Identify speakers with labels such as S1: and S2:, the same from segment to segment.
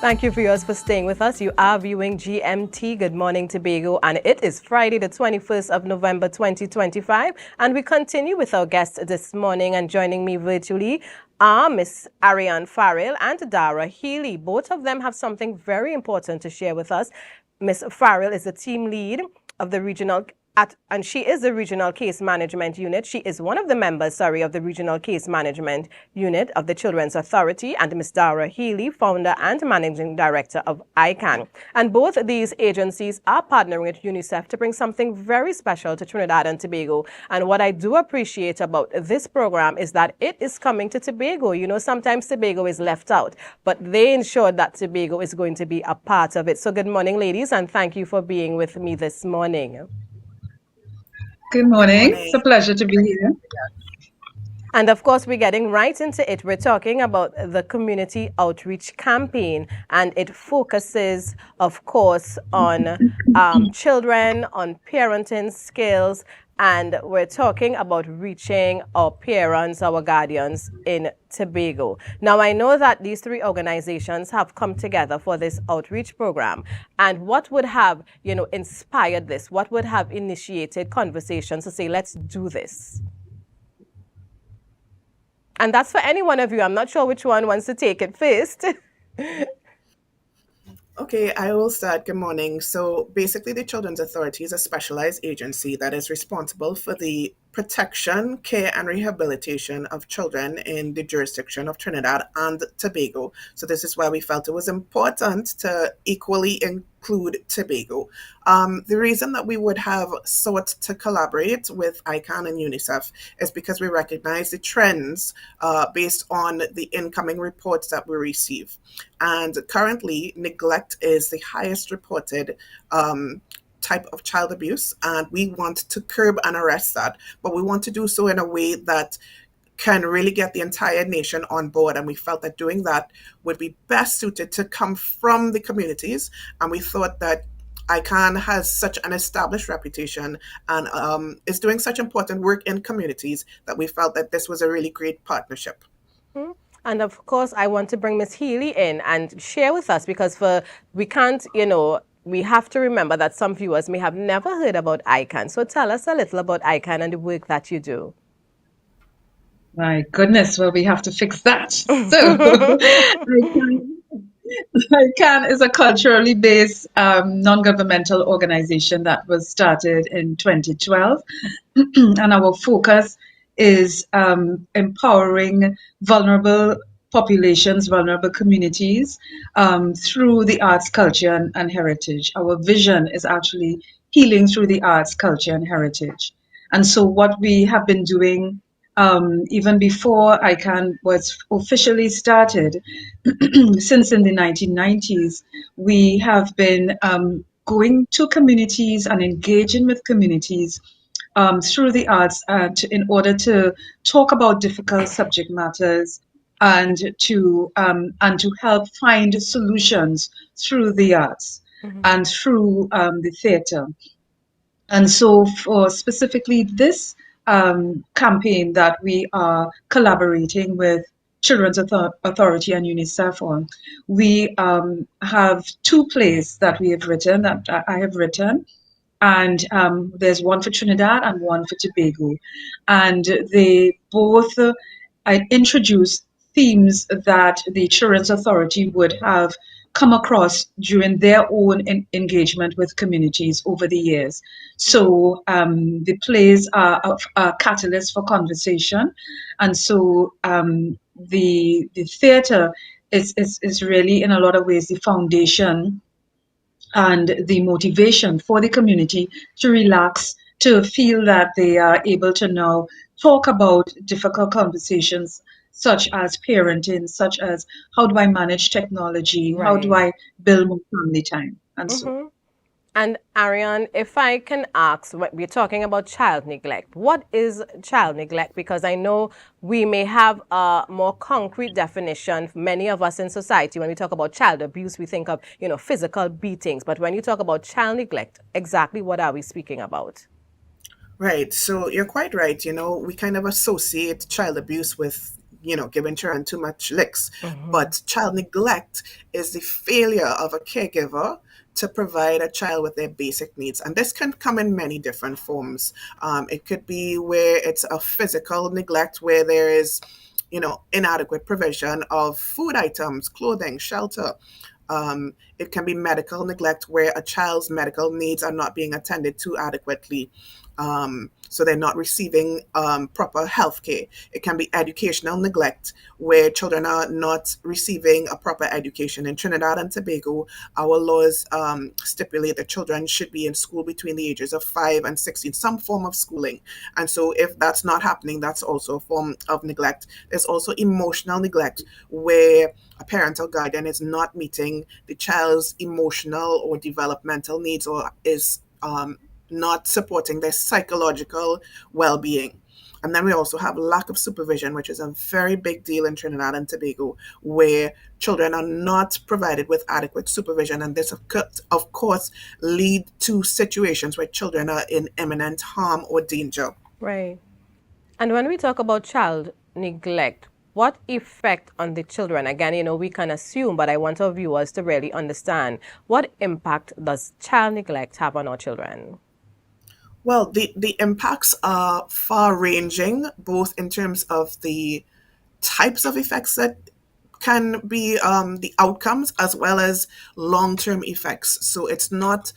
S1: Thank you, viewers, for staying with us. You are viewing GMT. Good morning, Tobago. And it is Friday, the 21st of November, 2025. And we continue with our guests this morning. And joining me virtually are Miss Ariane Farrell and Dara Healy. Both of them have something very important to share with us. Miss Farrell is the team lead of the regional and she is the Regional Case Management Unit. She is one of the members, of the Regional Case Management Unit of the Children's Authority, and Ms. Dara Healy, founder and managing director of ICANN. And both of these agencies are partnering with UNICEF to bring something very special to Trinidad and Tobago. And what I do appreciate about this program is that it is coming to Tobago. You know, sometimes Tobago is left out, but they ensured that Tobago is going to be a part of it. So good morning, ladies, and thank you for being with me this morning.
S2: Good morning. It's a pleasure to be here.
S1: And of course, we're getting right into it. We're talking about the community outreach campaign, and it focuses, of course, on children, on parenting skills, and we're talking about reaching our parents, our guardians in Tobago. Now, I know that these three organizations have come together for this outreach program. And what would have, inspired this? What would have initiated conversations to say, let's do this? And that's for any one of you. I'm not sure which one wants to take it first.
S3: Okay, I will start. Good morning. So basically, the Children's Authority is a specialized agency that is responsible for the protection, care, and rehabilitation of children in the jurisdiction of Trinidad and Tobago. So this is why we felt it was important to equally include Tobago. The reason that we would have sought to collaborate with ICANN and UNICEF is because we recognize the trends based on the incoming reports that we receive. And currently, neglect is the highest reported type of child abuse, and we want to curb and arrest that, but we want to do so in a way that can really get the entire nation on board. And we felt that doing that would be best suited to come from the communities, and we thought that ICANN has such an established reputation and is doing such important work in communities that we felt that this was a really great partnership.
S1: And of course, I want to bring Ms. Healy in and share with us, because we have to remember that some viewers may have never heard about ICANN. So tell us a little about ICANN and the work that you do.
S2: My goodness, well, we have to fix that. So ICANN is a culturally based non-governmental organization that was started in 2012. And our focus is empowering vulnerable populations, vulnerable communities through the arts, culture, and heritage. Our vision is actually healing through the arts, culture, and heritage. And so what we have been doing even before ICANN was officially started, since in the 1990s, we have been going to communities and engaging with communities through the arts in order to talk about difficult subject matters and to help find solutions through the arts and through the theater. And so for specifically this campaign that we are collaborating with Children's Authority and UNICEF on, we have two plays that we have written, that I have written. And there's one for Trinidad and one for Tobago. And they both introduce themes that the Children's Authority would have come across during their own engagement with communities over the years. So the plays are a catalyst for conversation. And so the theater is really, in a lot of ways, the foundation and the motivation for the community to relax, to feel that they are able to now talk about difficult conversations such as parenting, such as how do I manage technology,
S1: Right.
S2: how do I build more family time, and so.
S1: And Ariane, if I can ask, we're talking about child neglect. What is child neglect? Because I know we may have a more concrete definition. Many of us in society, when we talk about child abuse, we think of, physical beatings. But when you talk about child neglect, exactly what are we speaking about?
S3: Right. So you're quite right. We kind of associate child abuse with giving children too much licks. But child neglect is the failure of a caregiver to provide a child with their basic needs. And this can come in many different forms. It could be where it's a physical neglect, where there is, inadequate provision of food items, clothing, shelter. It can be medical neglect, where a child's medical needs are not being attended to adequately. So they're not receiving proper health care. It can be educational neglect, where children are not receiving a proper education. In Trinidad and Tobago, our laws stipulate that children should be in school between the ages of 5 and 16, some form of schooling. And so if that's not happening, that's also a form of neglect. There's also emotional neglect, where a parent or guardian is not meeting the child's emotional or developmental needs, or is not supporting their psychological well-being. And then we also have lack of supervision, which is a very big deal in Trinidad and Tobago, where children are not provided with adequate supervision. And this, of course, lead to situations where children are in imminent harm or danger.
S1: Right. And when we talk about child neglect, what effect on the children? Again, we can assume, but I want our viewers to really understand, what impact does child neglect have on our children?
S3: Well, the impacts are far ranging, both in terms of the types of effects that can be the outcomes, as well as long-term effects. So it's not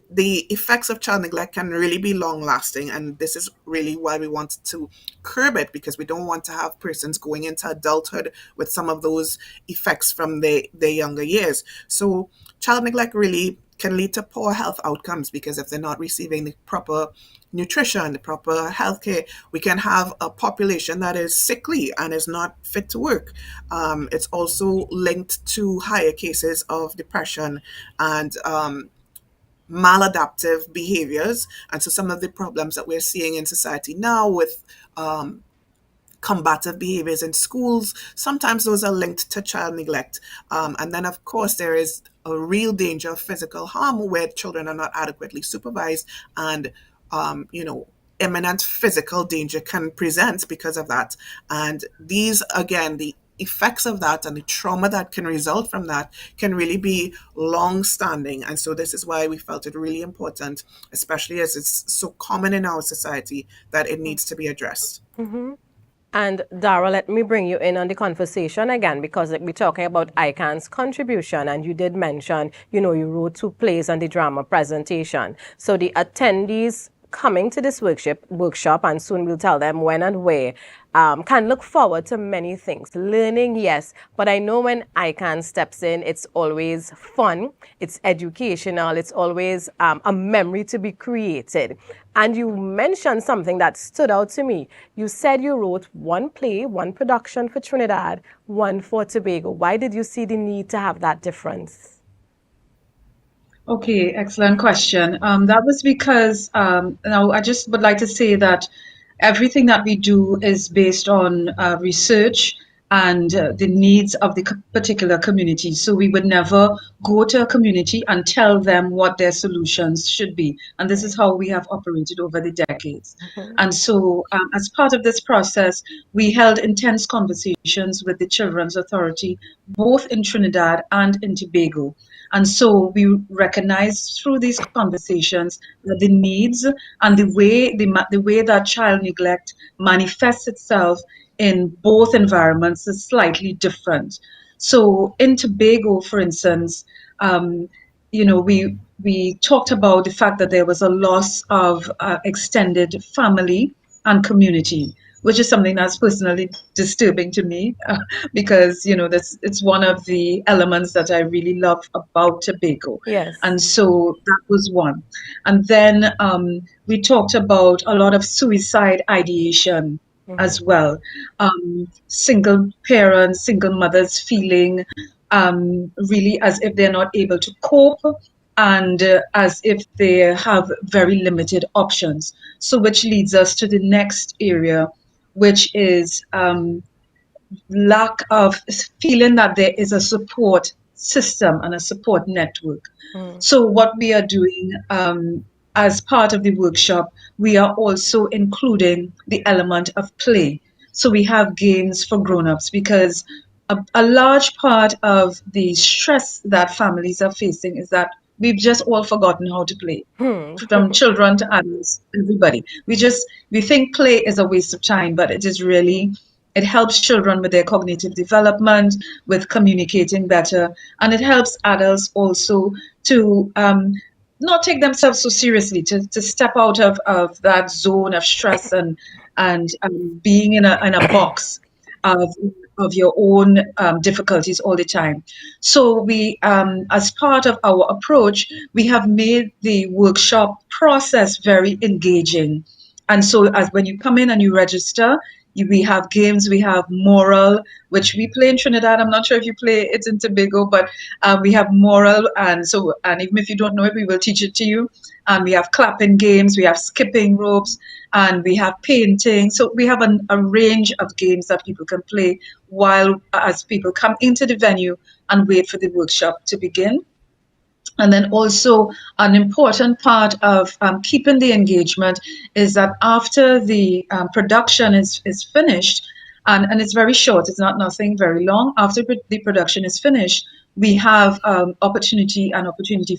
S3: the effects of child neglect can really be long-lasting, and this is really why we want to curb it, because we don't want to have persons going into adulthood with some of those effects from their younger years. So child neglect really can lead to poor health outcomes, because if they're not receiving the proper nutrition, the proper health care, we can have a population that is sickly and is not fit to work. It's also linked to higher cases of depression and maladaptive behaviors. And so some of the problems that we're seeing in society now with combative behaviors in schools, sometimes those are linked to child neglect. And then, of course, there is a real danger of physical harm where children are not adequately supervised, and, imminent physical danger can present because of that. And these, again, the effects of that and the trauma that can result from that can really be long-standing. And so this is why we felt it really important, especially as it's so common in our society, that it needs to be addressed.
S1: And Dara, let me bring you in on the conversation again, because we're talking about ICANN's contribution, and you did mention, you wrote 2 plays on the drama presentation. So the attendees coming to this workshop, and soon we'll tell them when and where, can look forward to many things. Learning, yes, but I know when ICANN steps in, it's always fun, it's educational, it's always a memory to be created. And you mentioned something that stood out to me. You said you wrote 1 play, 1 production for Trinidad, 1 for Tobago. Why did you see the need to have that difference?
S2: Okay, excellent question. That was because now I just would like to say that everything that we do is based on research and the needs of the particular community. So we would never go to a community and tell them what their solutions should be. And this is how we have operated over the decades. And so as part of this process, we held intense conversations with the Children's Authority, both in Trinidad and in Tobago. And so we recognize through these conversations that the needs and the way that child neglect manifests itself in both environments is slightly different. So in Tobago, for instance, we talked about the fact that there was a loss of extended family and community, which is something that's personally disturbing to me because it's one of the elements that I really love about Tobago.
S1: Yes.
S2: And so that was one. And then we talked about a lot of suicide ideation as well. Single parents, single mothers feeling really as if they're not able to cope, and as if they have very limited options. So which leads us to the next area, which is lack of feeling that there is a support system and a support network. So what we are doing as part of the workshop, we are also including the element of play. So we have games for grown-ups because a large part of the stress that families are facing is that we've just all forgotten how to play, from children to adults, everybody. We think play is a waste of time, but it is really, it helps children with their cognitive development, with communicating better, and it helps adults also to not take themselves so seriously, to step out of that zone of stress and being in a box of of your own difficulties all the time. So we, as part of our approach, we have made the workshop process very engaging. And so as when you come in and you register, we have games, we have moral, which we play in Trinidad. I'm not sure if you play it in Tobago, but we have moral, and even if you don't know it, we will teach it to you. And we have clapping games, we have skipping ropes, and we have painting. So we have a range of games that people can play while as people come into the venue and wait for the workshop to begin. And then also an important part of keeping the engagement is that after the production is finished, and it's very short, it's not nothing very long. After the production is finished, we have an opportunity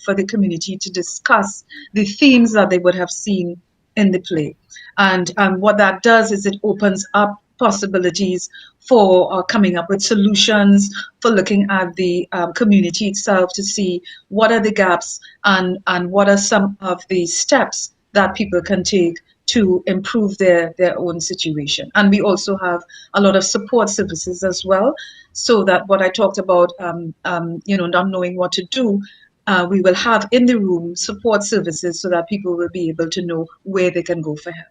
S2: for the community to discuss the themes that they would have seen in the play. And what that does is it opens up possibilities for coming up with solutions, for looking at the community itself to see what are the gaps and what are some of the steps that people can take to improve their own situation. And we also have a lot of support services as well, so that what I talked about, not knowing what to do, we will have in the room support services so that people will be able to know where they can go for help.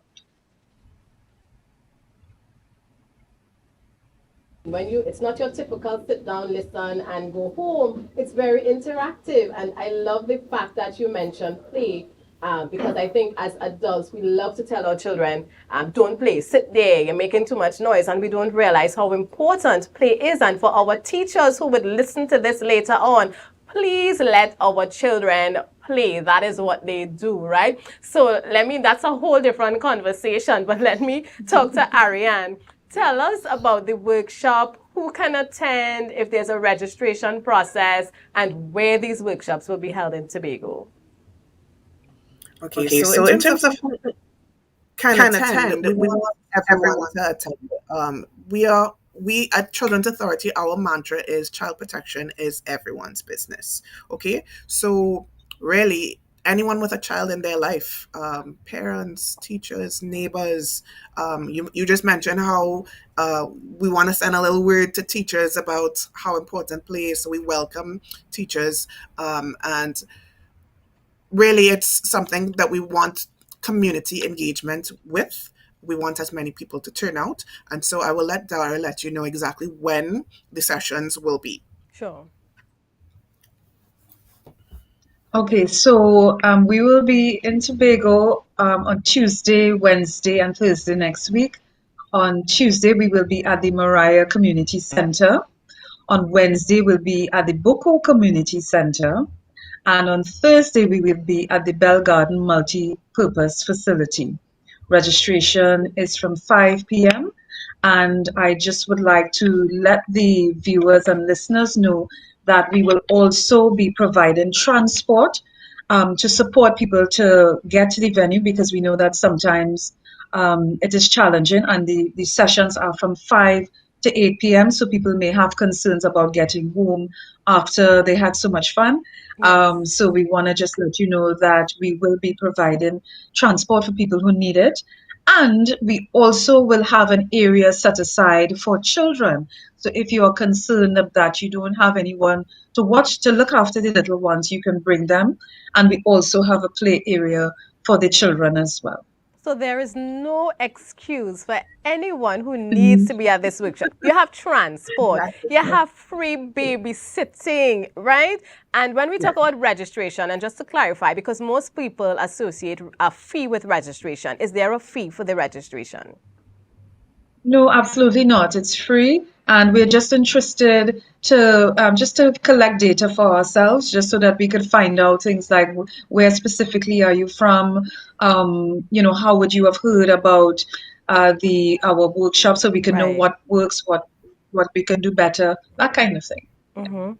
S1: It's not your typical sit down, listen, and go home. It's very interactive, and I love the fact that you mentioned play. Because I think as adults, we love to tell our children, don't play, sit there, you're making too much noise, and we don't realize how important play is. And for our teachers who would listen to this later on, please let our children play. That is what they do, right? So that's a whole different conversation, but let me talk to Ariane. Tell us about the workshop, who can attend, if there's a registration process, and where these workshops will be held in Tobago.
S3: Okay, so in terms of who can attend, we want everyone to attend. We at Children's Authority, our mantra is child protection is everyone's business. Okay, so really anyone with a child in their life, parents, teachers, neighbors. You just mentioned how we want to send a little word to teachers about how important play is. So we welcome teachers, and really it's something that we want community engagement with. We want as many people to turn out. And so I will let Dara let you know exactly when the sessions will be.
S1: Sure.
S2: Okay, so we will be in Tobago on Tuesday, Wednesday, and Thursday next week. On Tuesday, we will be at the Mariah Community Center. On Wednesday, we'll be at the Boko Community Center. And on Thursday, we will be at the Bell Garden Multi-Purpose Facility. Registration is from 5 p.m. And I just would like to let the viewers and listeners know that we will also be providing transport to support people to get to the venue, because we know that sometimes it is challenging, and the sessions are from 5 to 8 p.m. So people may have concerns about getting home after they had so much fun.
S1: Yes.
S2: So we want to just let you know that we will be providing transport for people who need it. And we also will have an area set aside for children. So if you are concerned that you don't have anyone to look after the little ones, you can bring them. And we also have a play area for the children as well.
S1: So there is no excuse for anyone who needs to be at this workshop. You have transport, you have free babysitting, right? And when we talk about registration, and just to clarify, because most people associate a fee with registration, is there a fee for the registration?
S2: No, absolutely not. It's free, and we're just interested to collect data for ourselves, just so that we could find out things like where specifically are you from, how would you have heard about our workshop so we can know
S1: Right.
S2: what works, what we can do better, that kind of thing.
S1: Mm-hmm.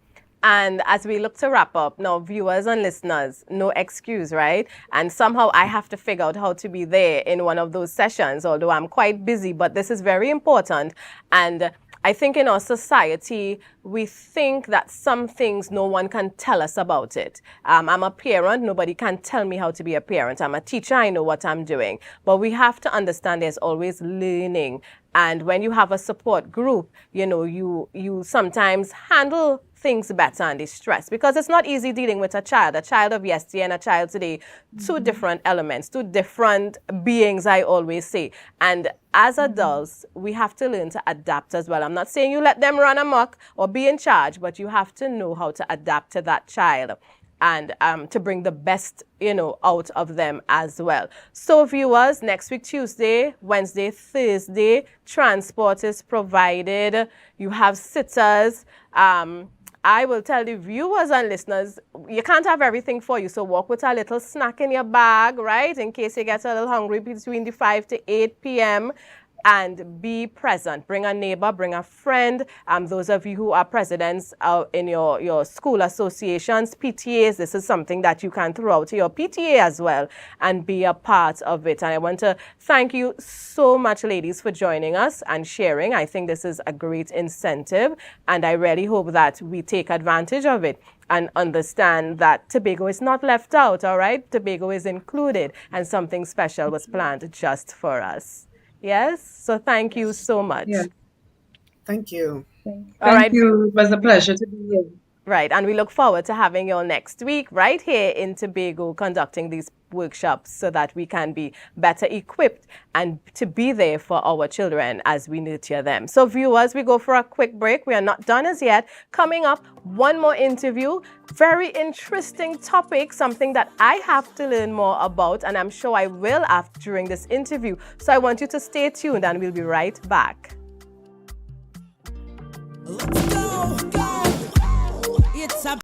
S1: And as we look to wrap up, now viewers and listeners, no excuse, right? And somehow I have to figure out how to be there in one of those sessions, although I'm quite busy, but this is very important. And I think in our society, we think that some things no one can tell us about it. I'm a parent, nobody can tell me how to be a parent. I'm a teacher, I know what I'm doing. But we have to understand there's always learning. And when you have a support group, you sometimes handle things better and the stress, because it's not easy dealing with a child of yesterday and a child today, two different elements, two different beings, I always say. And as adults, we have to learn to adapt as well. I'm not saying you let them run amok or be in charge, but you have to know how to adapt to that child and to bring the best, out of them as well. So viewers, next week, Tuesday, Wednesday, Thursday, transport is provided. You have sitters. I will tell the viewers and listeners, you can't have everything for you. So walk with a little snack in your bag, right? In case you get a little hungry between the 5 to 8 p.m. And be present. Bring a neighbor, bring a friend. Those of you who are presidents in your school associations, PTAs, this is something that you can throw out to your PTA as well and be a part of it. And I want to thank you so much, ladies, for joining us and sharing. I think this is a great incentive, and I really hope that we take advantage of it and understand that Tobago is not left out, all right? Tobago is included, and something special was planned just for us. Yes, so thank you so much.
S2: Yeah.
S3: Thank you.
S2: Thank you. It was a pleasure to be here.
S1: Right, and we look forward to having you all next week right here in Tobago conducting these workshops so that we can be better equipped and to be there for our children as we nurture them. So viewers, we go for a quick break. We are not done as yet. Coming up, one more interview. Very interesting topic, something that I have to learn more about, and I'm sure I will after during this interview. So I want you to stay tuned and we'll be right back.
S4: Let's go.